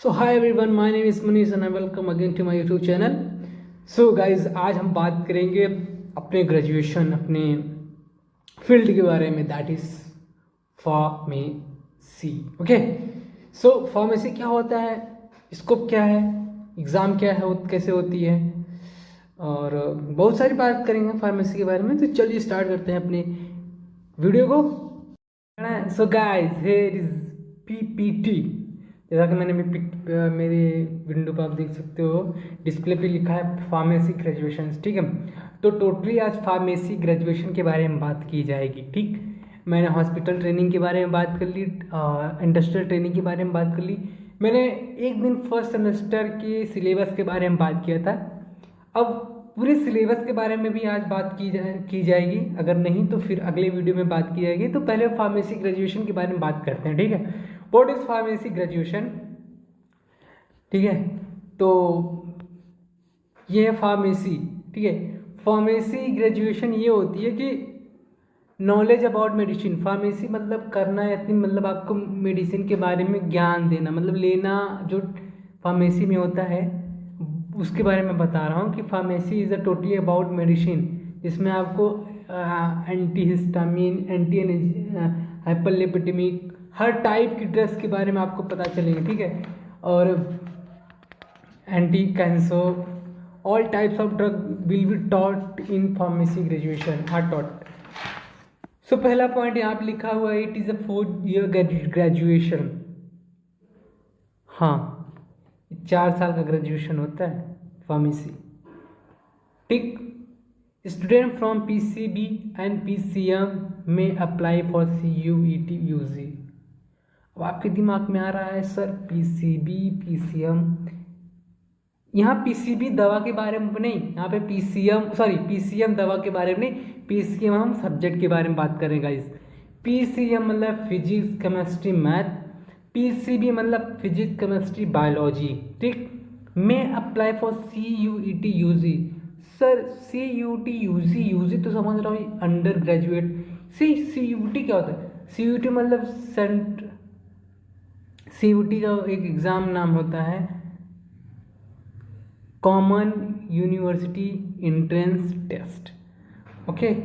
So hi everyone, my name is Manish and I welcome again to my YouTube channel. So guys, आज हम बात करेंगे अपने graduation, अपने फील्ड के बारे में, that is pharmacy. Okay, so pharmacy क्या होता है, स्कोप क्या है, एग्ज़ाम क्या है, कैसे होती है, और बहुत सारी बात करेंगे फार्मेसी के बारे में। तो चलिए स्टार्ट करते हैं अपने वीडियो को। So guys, here is PPT. जैसा कि मैंने मेरे विंडो पर आप देख सकते हो, डिस्प्ले पे लिखा है फार्मेसी ग्रेजुएशन। ठीक है, तो टोटली आज फार्मेसी ग्रेजुएशन के बारे में बात की जाएगी। ठीक, मैंने हॉस्पिटल ट्रेनिंग के बारे में बात कर ली, इंडस्ट्रियल ट्रेनिंग के बारे में बात कर ली, मैंने एक दिन फर्स्ट सेमेस्टर के सिलेबस के बारे में बात किया था। अब पूरे सिलेबस के बारे में भी आज बात की जाएगी, अगर नहीं तो फिर अगले वीडियो में बात की जाएगी। तो पहले फार्मेसी ग्रेजुएशन के बारे में बात करते हैं। ठीक है, व्हाट इज फार्मेसी ग्रेजुएशन। ठीक है, तो ये है फार्मेसी। ठीक है, फार्मेसी ग्रेजुएशन ये होती है कि नॉलेज अबाउट मेडिसिन। फार्मेसी मतलब करना है, मतलब आपको मेडिसिन के बारे में ज्ञान देना, मतलब लेना, जो फार्मेसी में होता है उसके बारे में बता रहा हूँ कि pharmacy is a totally about medicine, जिसमें आपको एंटी हिस्टामिन, एंटी हाइपरलिपिडेमिक, हर टाइप की ड्रग्स के बारे में आपको पता चलेगा। ठीक है, और anti cancer, all types of drug will be taught in pharmacy graduation, are taught. So पहला पॉइंट यहाँ पे लिखा हुआ है, it is a 4 year graduation. हाँ, 4 साल का ग्रेजुएशन होता है फार्मेसी। ठीक, student from PCB and PCM में अप्लाई फॉर सीयूईटी यूजी। अब आपके दिमाग में आ रहा है, सर पीसीबी पीसीएम, यहाँ पीसीबी दवा के बारे में नहीं, यहाँ पे पीसीएम दवा के बारे में नहीं, पीसीएम हम सब्जेक्ट के बारे में बात करेंगे गाइस। पीसीएम मतलब फिजिक्स केमिस्ट्री मैथ, पीसीबी मतलब फिजिक्स केमिस्ट्री बायोलॉजी। ठीक, मैं apply for CUET UG. Sir CUET UG, UG तो समझ रहा हूँ अंडर ग्रेजुएट। सीयूटी क्या होता है? सीयूटी मतलब सीयूटी का एक एग्ज़ाम नाम होता है, common university entrance test. Okay,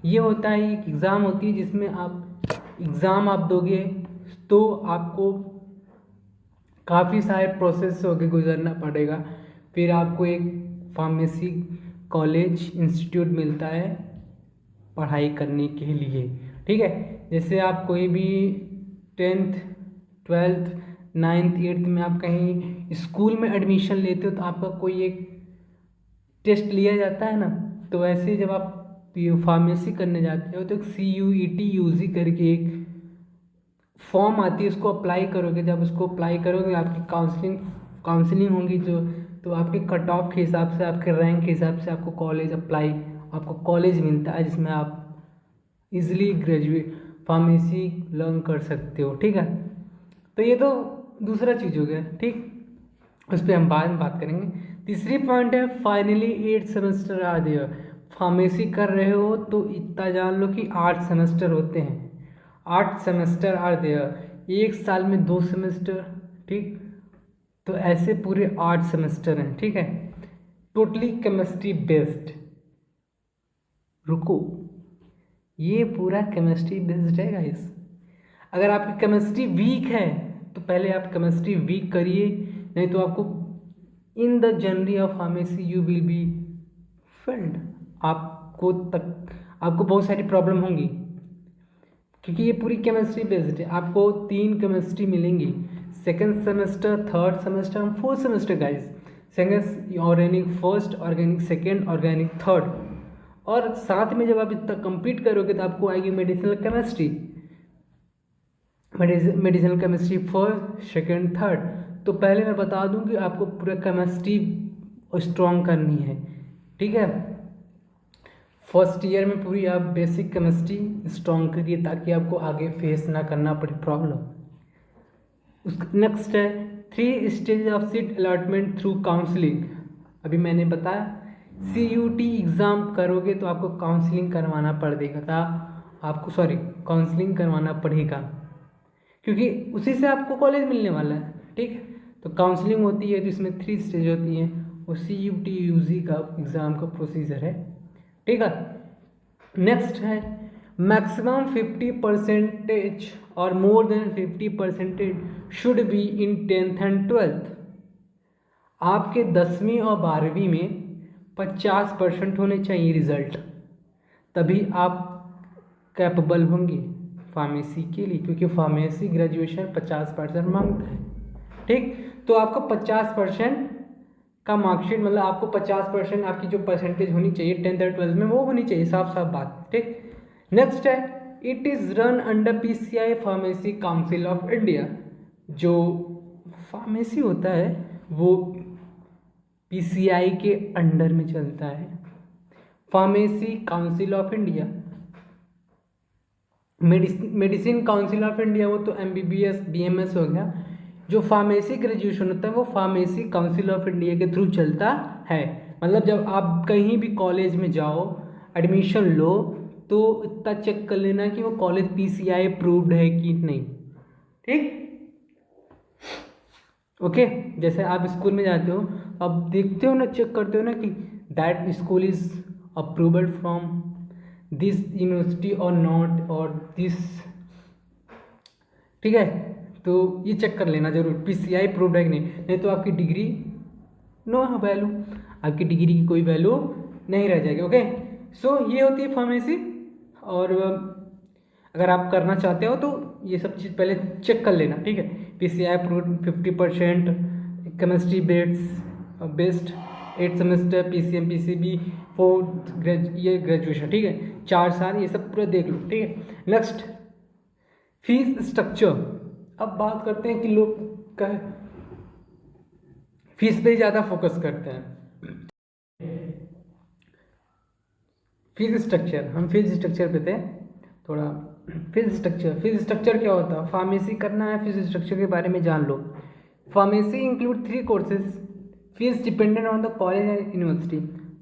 ये होता है, एक एग्ज़ाम होती है जिसमें आप एग्ज़ाम आप दोगे तो आपको काफ़ी सारे प्रोसेस होके गुजरना पड़ेगा, फिर आपको एक फार्मेसी कॉलेज इंस्टीट्यूट मिलता है पढ़ाई करने के लिए। ठीक है, जैसे आप कोई भी 10th 12th 9th 8th में आप कहीं स्कूल में एडमिशन लेते हो तो आपका कोई एक टेस्ट लिया जाता है ना, तो वैसे जब आप फार्मेसी करने जाते हो तो एक CUET यूजी करके एक फॉर्म आती है, उसको अप्लाई करोगे। जब उसको अप्लाई करोगे आपकी काउंसलिंग होगी, जो तो आपके कट ऑफ के हिसाब से, आपके रैंक के हिसाब से आपको कॉलेज मिलता है जिसमें आप इजीली ग्रेजुएट फार्मेसी लर्न कर सकते हो। ठीक है, तो ये तो दूसरा चीज़ हो गया। ठीक, उस पर हम बाद में बात करेंगे। तीसरी पॉइंट है, फाइनली 8 सेमेस्टर आ देयर। फार्मेसी कर रहे हो तो इतना जान लो कि 8 सेमेस्टर होते हैं। 8 सेमेस्टर आर देयर, एक साल में 2 सेमेस्टर। ठीक, तो ऐसे पूरे 8 सेमेस्टर हैं। ठीक है, टोटली केमिस्ट्री बेस्ड। रुको, ये पूरा केमिस्ट्री बेस्ड है गाइस। अगर आपकी केमिस्ट्री वीक है तो पहले आप केमिस्ट्री वीक करिए, नहीं तो आपको in the journey of pharmacy you will be failed. आपको बहुत सारी प्रॉब्लम होंगी, क्योंकि ये पूरी केमिस्ट्री बेस्ड है। आपको 3 केमिस्ट्री मिलेंगी, सेकेंड सेमेस्टर, थर्ड सेमेस्टर और fourth semester guys. Second organic first, organic second, organic third, और साथ में जब आप इतना कंप्लीट करोगे तो आपको आएगी medicinal chemistry. Medicinal chemistry first second third. तो पहले मैं बता दूं कि आपको पूरा केमिस्ट्री स्ट्रॉन्ग करनी है। ठीक है, फर्स्ट ईयर में पूरी आप बेसिक केमिस्ट्री स्ट्रॉन्ग करिए ताकि आपको आगे फेस ना करना पड़े प्रॉब्लम। नेक्स्ट है 3 stage of seat allotment through counselling. अभी मैंने बताया CUT एग्ज़ाम करोगे तो आपको काउंसलिंग करवाना पड़ेगा, काउंसलिंग करवाना पड़ेगा, क्योंकि उसी से आपको कॉलेज मिलने वाला है। ठीक, तो काउंसलिंग होती है, तो इसमें 3 स्टेज होती है, वो CUT UG का एग्ज़ाम का प्रोसीजर है, ठीक है। नेक्स्ट है मैक्सिमम 50% और more than 50% should be in 10th and 12th। आपके 10वीं और 12वीं में 50% होने चाहिए रिजल्ट, तभी आप कैपेबल होंगे फार्मेसी के लिए, क्योंकि फार्मेसी ग्रेजुएशन 50% मांगता है, ठीक। तो आपका 50% का मार्कशीट, मतलब आपको 50% आपकी जो परसेंटेज होनी चाहिए 10th और 12th में, वो होनी चाहिए, साफ साफ बात, ठीक। नेक्स्ट है it is run under PCI pharmacy council of India. जो फार्मेसी होता है वो PCI के अंडर में चलता है, pharmacy council of India. Medicine council of India वो तो MBBS BMS हो गया। जो फार्मेसी ग्रेजुएशन होता है वो फार्मेसी काउंसिल ऑफ इंडिया के थ्रू चलता है। मतलब जब आप कहीं भी कॉलेज में जाओ, एडमिशन लो, तो इतना चेक कर लेना कि वो कॉलेज PCI अप्रूव्ड है कि नहीं, ठीक। ओके, जैसे आप स्कूल में जाते हो, अब देखते हो ना, चेक करते हो ना कि that school is approved from this university और नॉट, और दिस, ठीक है। तो ये चेक कर लेना जरूर PCI अप्रूव्ड है कि नहीं तो आपकी डिग्री नो वैल्यू, आपकी डिग्री की कोई वैल्यू नहीं रह जाएगी। ओके, सो ये होती है फार्मेसी। और अगर आप करना चाहते हो तो ये सब चीज़ पहले चेक कर लेना, ठीक है। PCI approved 50%, chemistry based 8 semester, PCM PCB 4 ये ग्रेजुएशन, ठीक है, 4 साल, ये सब पूरा देख लो, ठीक है। Next fees structure. अब बात करते हैं कि लोग फीस पे ज़्यादा फोकस करते हैं। फीस स्ट्रक्चर, हम फीस स्ट्रक्चर पे थे थोड़ा। फीस स्ट्रक्चर क्या होता है? फार्मेसी करना है, फीस स्ट्रक्चर के बारे में जान लो। Pharmacy include 3 courses, fees dependent on the college and university.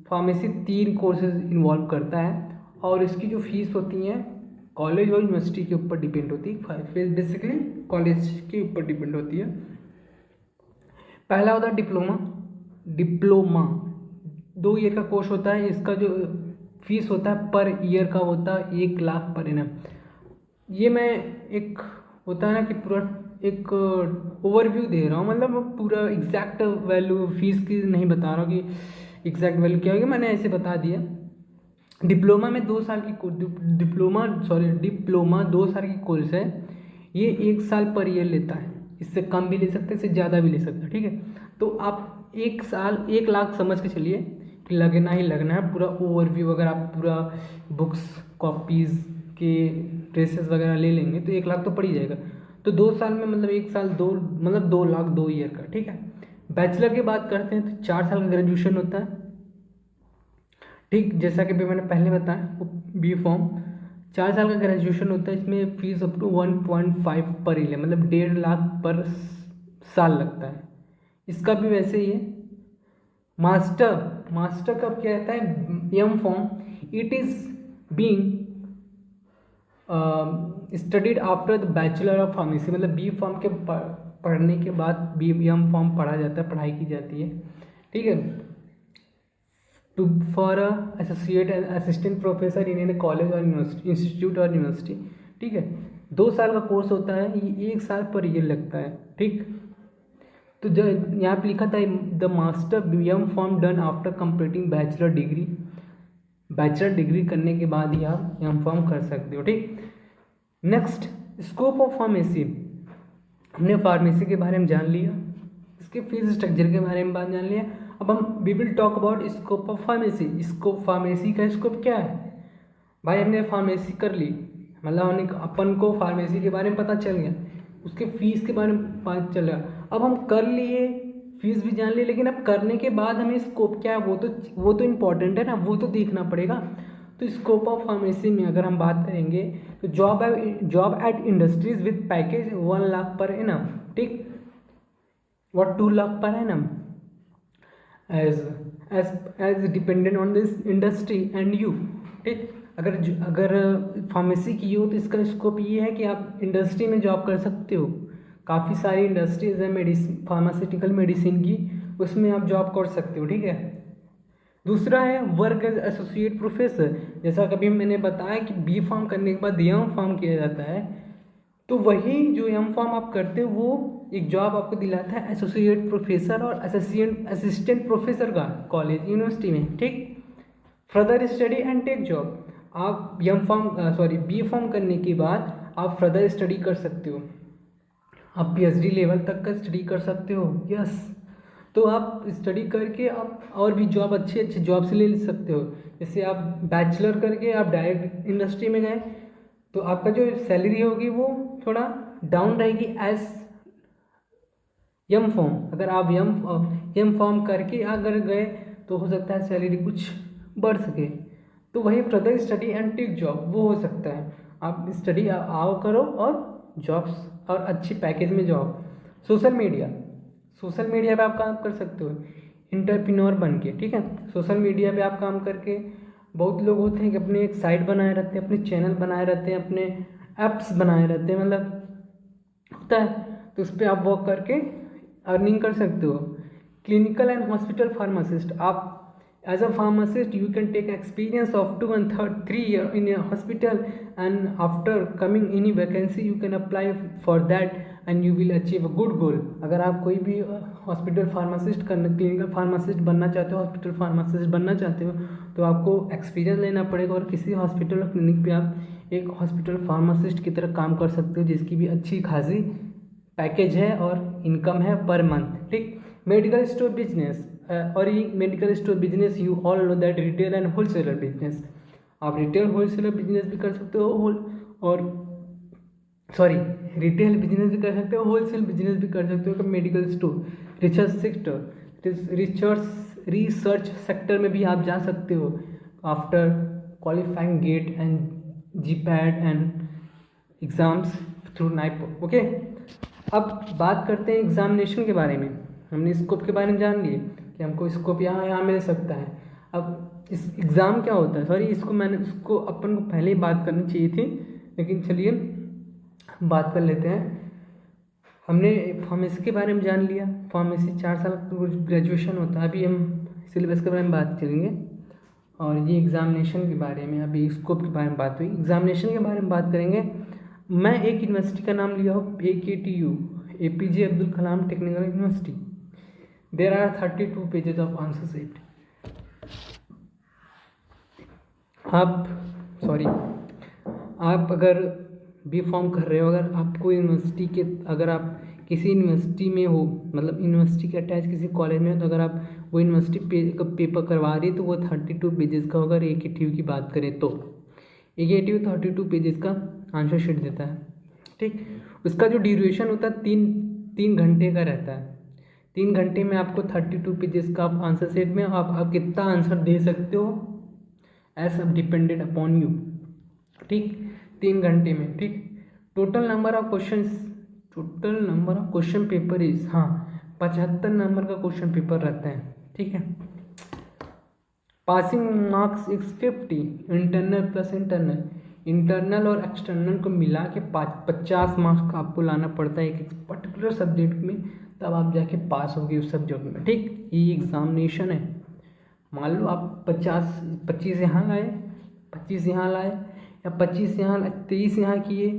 Pharmacy 3 courses involve करता है और इसकी जो फीस होती है कॉलेज और यूनिवर्सिटी के ऊपर डिपेंड होती है। फीस बेसिकली कॉलेज के ऊपर डिपेंड होती है। पहला होता है डिप्लोमा 2 ईयर का कोर्स होता है। इसका जो फीस होता है पर ईयर का होता है 1 लाख पर एनम। ये मैं एक होता है ना कि पूरा एक ओवरव्यू दे रहा हूँ, मतलब पूरा एग्जैक्ट वैल्यू फीस की नहीं बता रहा हूँ कि एग्जैक्ट वैल्यू क्या होगी, मैंने ऐसे बता दिया। डिप्लोमा में 2 साल की डिप्लोमा 2 साल की कोर्स है। ये 1 साल पर ईयर लेता है, इससे कम भी ले सकते हैं, इससे ज़्यादा भी ले सकते हैं, ठीक है। तो आप 1 साल 1 लाख समझ के चलिए कि लगना ही लगना है। पूरा ओवरव्यू अगर आप पूरा बुक्स कॉपीज़ के ड्रेसेस वगैरह ले लेंगे तो 1 लाख तो पड़ ही जाएगा। तो 2 साल में मतलब 1 साल 2 मतलब 2 लाख 2 ईयर का, ठीक है। बैचलर की बात करते हैं तो 4 साल का ग्रेजुएशन होता है, ठीक। जैसा कि भी मैंने पहले बताया बी फॉर्म 4 साल का ग्रेजुएशन होता है। इसमें fees up to 1.5 per year, मतलब 1.5 लाख पर साल लगता है। इसका भी वैसे ही है। मास्टर का क्या रहता है? M pharm it is being studied after the bachelor of pharmacy, मतलब बी फॉर्म के पढ़ने के बाद एम फॉर्म पढ़ा जाता है, पढ़ाई की जाती है, ठीक है। To for associate assistant professor in an college और इंस्टीट्यूट और यूनिवर्सिटी, ठीक है। 2 साल का कोर्स होता है, ये 1 साल पर ईयर लगता है, ठीक। तो जो यहाँ पे लिखा था the master M pharm done after completing bachelor degree करने के बाद ही आप एम फॉर्म कर सकते हो, ठीक। Next scope of pharmacy. हमने फार्मेसी के बारे में जान लिया, इसके फीस स्ट्रक्चर के बारे में बात जान लिया। अब हम we will talk about scope of pharmacy. Pharmacy का स्कोप क्या है? भाई हमने फार्मेसी कर ली, मतलब हमने अपन को फार्मेसी के बारे में पता चल गया, उसके फीस के बारे में पता चल गया। अब हम कर लिए, फीस भी जान ली, लेकिन अब करने के बाद हमें स्कोप क्या है वो तो इम्पोर्टेंट है ना, वो तो देखना पड़ेगा। तो स्कोप ऑफ फार्मेसी में अगर हम बात करेंगे तो job at industries with package 1 lakh per annum, ठीक। What 2 lakh per annum as dependent on this industry and you, ठीक। अगर फार्मेसी की हो तो इसका स्कोप ये है कि आप इंडस्ट्री में जॉब कर सकते हो, काफ़ी सारी इंडस्ट्रीज़ है मेडिसिन, फार्मास्यूटिकल मेडिसिन की, उसमें आप जॉब कर सकते हो, ठीक है। दूसरा है वर्क एज एसोसिएट प्रोफेसर। जैसा कभी मैंने बताया कि बी फार्म करने के बाद एम फार्म किया जाता है, तो वही जो एम फार्म आप करते हो वो एक जॉब आपको दिलाता है एसोसिएट प्रोफेसर और असिस्टेंट प्रोफेसर का कॉलेज यूनिवर्सिटी में, ठीक। Further study and take job. आप बी फार्म करने के बाद आप फर्दर स्टडी कर सकते हो, आप पीएचडी लेवल तक का स्टडी कर सकते हो, यस। तो आप स्टडी करके आप और भी जॉब अच्छे अच्छे जॉब से ले सकते हो। जैसे आप बैचलर करके आप डायरेक्ट इंडस्ट्री में गए तो आपका जो सैलरी होगी वो थोड़ा डाउन रहेगी एज एम फॉर्म। अगर आप एम फॉर्म करके अगर गए तो हो सकता है सैलरी कुछ बढ़ सके। तो वही further study and take job वो हो सकता है। आप स्टडी आओ करो और जॉब्स और अच्छी पैकेज में जॉब। सोशल मीडिया पे आप काम कर सकते हो एंटरप्रेन्योर बन के, ठीक है। सोशल मीडिया पे आप काम करके, बहुत लोग होते हैं कि अपने एक साइट बनाए रहते हैं, अपने चैनल बनाए रहते हैं, अपने ऐप्स बनाए रहते हैं, मतलब होता है, तो उस पर आप वर्क करके अर्निंग कर सकते हो। Clinical and hospital pharmacist. आप as a pharmacist you can take experience of 2 and 3 year in a hospital, and after coming any vacancy you can apply for that and you will achieve a good goal। अगर आप कोई भी hospital pharmacist करना, clinical pharmacist बनना चाहते हो, hospital pharmacist बनना चाहते हो, तो आपको एक्सपीरियंस लेना पड़ेगा और किसी हॉस्पिटल और क्लिनिक पे आप एक हॉस्पिटल फार्मासिस्ट की तरह काम कर सकते हो, जिसकी भी अच्छी खासी पैकेज है और इनकम है पर मंथ, ठीक। मेडिकल स्टोर बिजनेस, और ये medical store business you all know that retail and wholesaler business. आप रिटेल होलसेलर बिजनेस भी कर सकते हो रिटेल बिजनेस भी कर सकते हो, होलसेल बिजनेस भी कर सकते हो। मेडिकल स्टोर, रिसर्च सेक्टर में भी आप जा सकते हो after qualifying GATE and GPAT and exams through NIPER, okay. अब बात करते हैं एग्जामिनेशन के बारे में। हमने स्कोप के बारे में जान लिए कि हमको स्कोप यहाँ मिल सकता है। अब इस एग्ज़ाम क्या होता है, उसको अपन को पहले ही बात करनी चाहिए थी, लेकिन चलिए बात कर लेते हैं। हमने फार्मेसी के बारे में जान लिया, फार्मेसी 4 साल ग्रेजुएशन होता है। अभी हम सिलेबस के बारे में बात करेंगे और ये एग्ज़ामिनेशन के बारे में, अभी स्कोप के बारे में बात हुई, एग्ज़ामिनेशन के बारे में बात करेंगे। मैं एक यूनिवर्सिटी का नाम लिया हूँ, AKTU, APJ Abdul Kalam technical university. There are 32 pages of answer set. आप अगर बी फॉर्म कर रहे हो, अगर आप किसी यूनिवर्सिटी में हो, मतलब यूनिवर्सिटी के अटैच किसी कॉलेज में हो, तो अगर आप वो यूनिवर्सिटी का पेपर करवा रही है तो वो 32 पेजेस का होगा। अगर AKTU की बात करें तो AKTU 32 पेजेस का आंसर शीट देता है, ठीक। उसका जो ड्यूरेशन होता है 3 घंटे का रहता है। 3 घंटे में आपको 32 पेजेस का आंसर सेट में आप कितना आंसर दे सकते हो एज डिपेंडेड अपॉन यू, ठीक। 3 घंटे में, ठीक। Total number of question paper is 75 number का क्वेश्चन पेपर रहता है, ठीक है। Passing marks 50, internal plus internal और एक्सटर्नल को मिला के 50 मार्क्स का आपको लाना पड़ता है एक पर्टिकुलर सब्जेक्ट में, तब आप जाके पास होगे उस सब्जेक्ट में, ठीक। ये एग्जामिनेशन है। मान लो आप 25 यहाँ लाए, 25 यहाँ लाए, या 25 यहाँ 23 यहाँ किए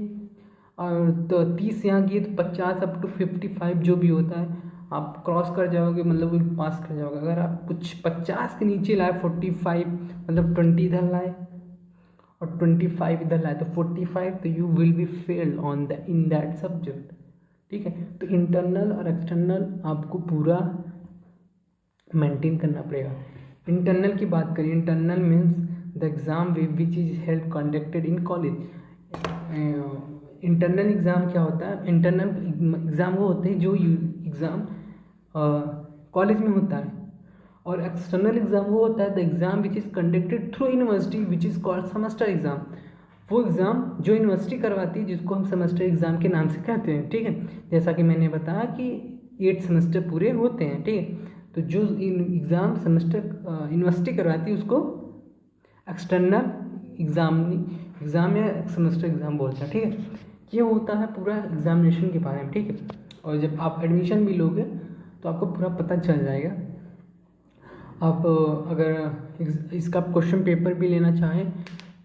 और तो 30 यहाँ किए, तो 50 अप टू 55 जो भी होता है आप क्रॉस कर जाओगे, मतलब पास कर जाओगे। अगर आप कुछ 50 के नीचे लाए, 45 मतलब 20 इधर लाए और 25 इधर लाए, तो 45, तो you will be failed in that subject, ठीक है। तो इंटरनल और एक्सटर्नल आपको पूरा मेंटेन करना पड़ेगा। इंटरनल की बात करें, internal means the exam which is held conducted in college. Internal exam क्या होता है? इंटरनल एग्ज़ाम वो होते हैं जो एग्ज़ाम कॉलेज में होता है, और एक्सटर्नल एग्ज़ाम वो होता है the exam which is conducted through university which is called semester exam. वो एग्ज़ाम जो यूनिवर्सिटी करवाती है, जिसको हम सेमेस्टर एग्ज़ाम के नाम से कहते हैं, ठीक है। जैसा कि मैंने बताया कि 8 सेमेस्टर पूरे होते हैं, ठीक है। तो जो एग्ज़ाम सेमेस्टर यूनिवर्सिटी करवाती है उसको एक्सटर्नल एग्ज़ाम या सेमेस्टर एग्ज़ाम बोलते हैं, ठीक है। ये होता है पूरा एग्जामिनेशन के बारे में, ठीक है। और जब आप एडमिशन भी लोगे तो आपको पूरा पता चल जाएगा। आप अगर इसका क्वेश्चन पेपर भी लेना चाहें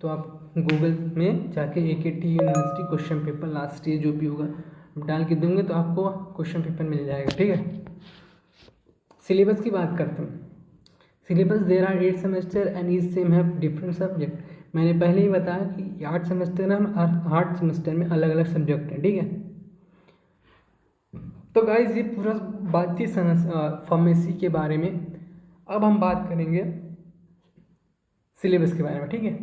तो आप गूगल में जाके AKT university question paper last year जो भी होगा डाल के दूंगे तो आपको क्वेश्चन पेपर मिल जाएगा। ठीक है, सिलेबस की बात करते हैं। Syllabus there are 8 semester and each sem have different subject. मैंने पहले ही बताया कि 8 सेमेस्टर है और 8 सेमेस्टर में अलग अलग सब्जेक्ट हैं। ठीक है, तो गाइस ये पूरा बात थी फार्मेसी के बारे में। अब हम बात करेंगे सिलेबस के बारे में। ठीक है,